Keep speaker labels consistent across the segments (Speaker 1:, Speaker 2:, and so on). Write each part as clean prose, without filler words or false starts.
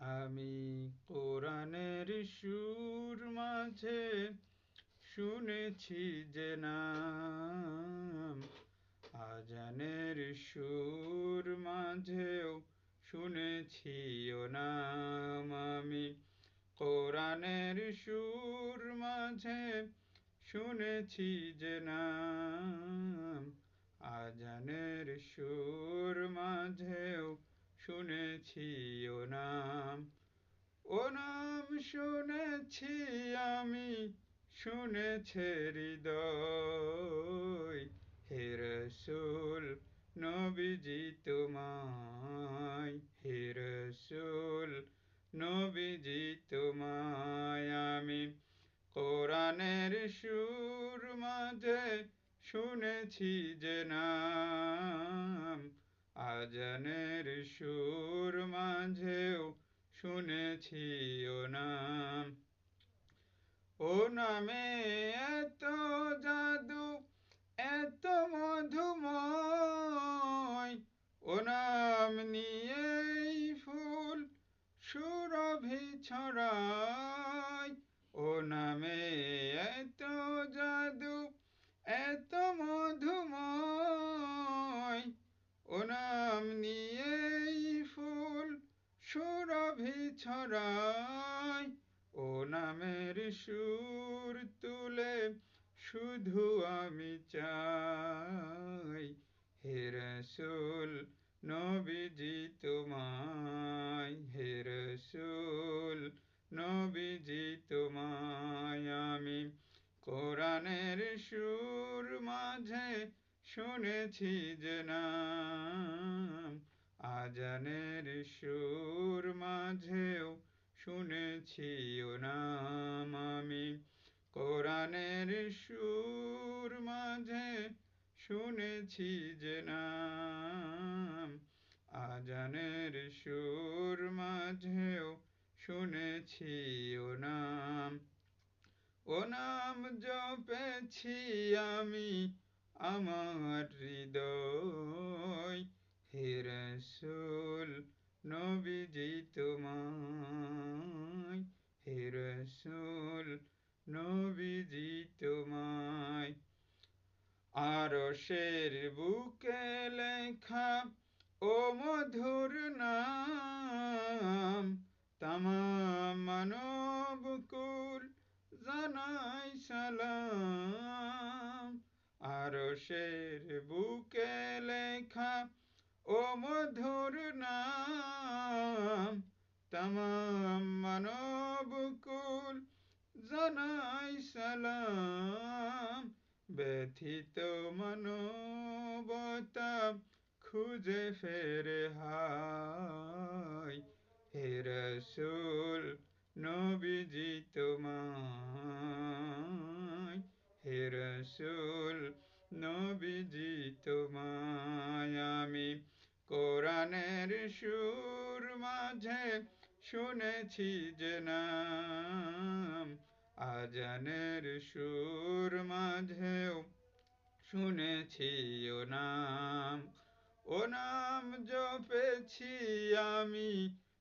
Speaker 1: আমি কোরআনের সুর মাঝে শুনেছি যে নাম, আজানের সুর মাঝেও শুনেছি ও নাম। আমি কোরআনের সুর মাঝে শুনেছি যে নাম, আজানের সুর মাঝেও শুনেছি ও নাম। ও নাম শুনেছি আমি, শুনেছে হৃদয়। হে রসূল নবীজি তোমায়, হে রসূল নবীজি তোমায়। আমি কোরআনের সুর মাঝে শুনেছি যে নাম, আজানের সুর মাঝেও শুনেছি ও নাম। ও নামে এত জাদু, এত মধুময়, ও নাম নিয়েই ফুল সুরভি ছড়ায়। ও নামে এত জাদু, এত মধুময়, ও নাম নিয়েই ফুল সুরভি ছড়ায়। ও নামের সুর তুলে শুধু আমি চাই, হে রসূল নবীজি তোমায়, হে রসূল নবীজি তোমায়। আমি কোরআনের সুর মাঝে শুনেছি যে নাম, আজানের সুর মাঝেও শুনেছি ও নাম। আমি কোরআনের সুর মাঝে শুনেছি যে নাম, আজানের সুর মাঝেও শুনেছি ও নাম। ও নাম জপেছি আমি আমার হৃদয়, হে রসূল নবীজি তোমায়, হে রসূল নবীজি তোমায়। আরশের বুকে লেখা ও মধুর নাম, তামাম মানবকুল জানাই সালাম। আরশের বুকে লেখা ও মধুর নাম, তামাম মানবকুল জানাই সালাম। ব্যথিত মানবতা খুঁজে ফেরে হায়, হে রসূল নবীজি তোমায়, হে রসূল নবীজি তোমায়। আমি কোরআনের সুর মাঝে শুনেছি যে নাম, আজানের সুর মাঝেও শুনেছি ও নাম। ও নাম জপেছি আমি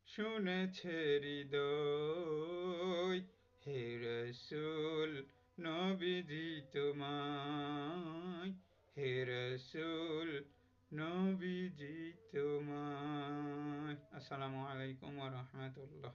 Speaker 1: শুনেছে হৃদয়, হে রসূল নবীজি তোমায়, হে রসূল নবীজি তোমায়। আসসালামু আলাইকুম ওয়া রাহমাতুল্লাহ।